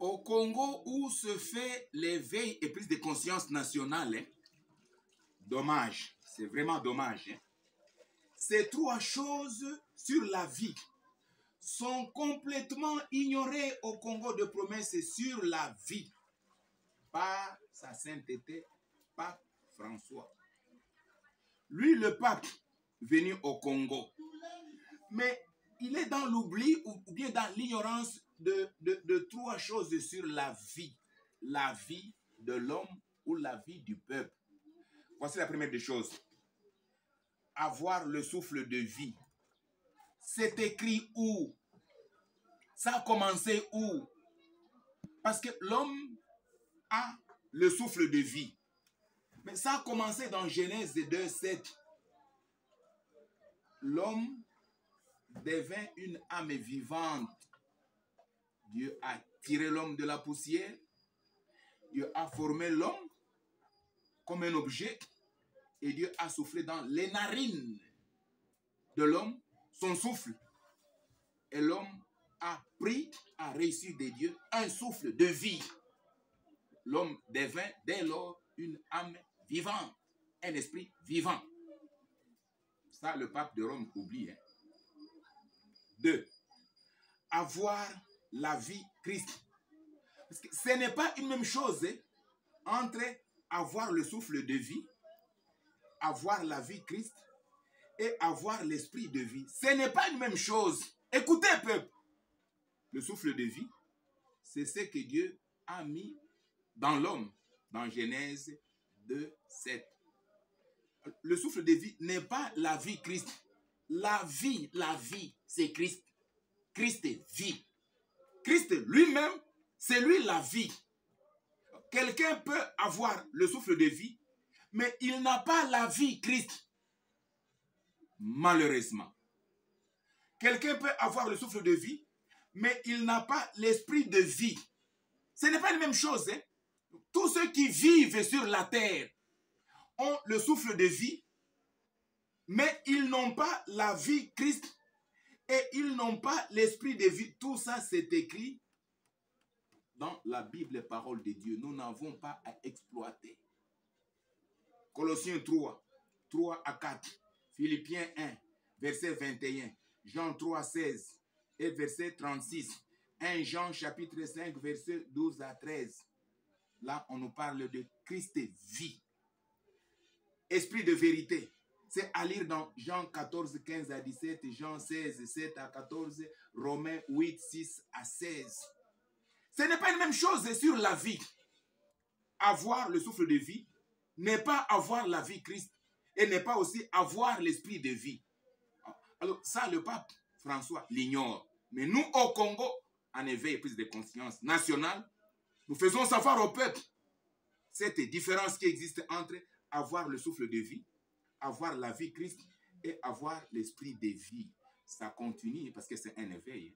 Au Congo, où se fait l'éveil et prise de conscience nationale, hein, dommage, c'est vraiment dommage. Hein. Ces trois choses sur la vie sont complètement ignorées au Congo de promesses sur la vie par sa sainteté, Pape François. Lui, le pape, venu au Congo, mais il est dans l'oubli ou bien dans l'ignorance de trois choses sur la vie de l'homme ou la vie du peuple. Voici la première des choses. Avoir le souffle de vie. C'est écrit où? Ça a commencé où? Parce que l'homme a le souffle de vie. Mais ça a commencé dans Genèse 2:7. L'homme devint une âme vivante. Dieu a tiré l'homme de la poussière. Dieu a formé l'homme comme un objet. Et Dieu a soufflé dans les narines de l'homme son souffle. Et l'homme a reçu de Dieu un souffle de vie. L'homme devint dès lors une âme vivante, un esprit vivant. Ça, le pape de Rome oublie. Hein. 2. Avoir la vie Christ. Parce que ce n'est pas une même chose hein, entre avoir le souffle de vie, avoir la vie Christ et avoir l'esprit de vie. Ce n'est pas une même chose. Écoutez, peuple. Le souffle de vie, c'est ce que Dieu a mis dans l'homme, dans Genèse 2:7. Le souffle de vie n'est pas la vie Christ. La vie, c'est Christ. Christ est vie. Christ lui-même, c'est lui la vie. Quelqu'un peut avoir le souffle de vie, mais il n'a pas la vie Christ. Malheureusement. Quelqu'un peut avoir le souffle de vie, mais il n'a pas l'esprit de vie. Ce n'est pas la même chose. Hein? Tous ceux qui vivent sur la terre ont le souffle de vie, mais ils n'ont pas la vie Christ et ils n'ont pas l'esprit de vie. Tout ça, c'est écrit dans la Bible, parole de Dieu. Nous n'avons pas à exploiter. Colossiens 3:3-4, Philippiens 1, verset 21, Jean 3:16 et verset 36, 1 Jean chapitre 5, verset 12-13. Là, on nous parle de Christ vie. Esprit de vérité. C'est à lire dans Jean 14, 15-17, Jean 16, 7-14, Romains 8, 6-16. Ce n'est pas une même chose sur la vie. Avoir le souffle de vie n'est pas avoir la vie Christ et n'est pas aussi avoir l'esprit de vie. Alors ça, le pape François l'ignore. Mais nous, au Congo, en éveil et prise de conscience nationale, nous faisons savoir au peuple cette différence qui existe entre avoir le souffle de vie, avoir la vie Christ et avoir l'esprit de vie. Ça continue parce que c'est un éveil.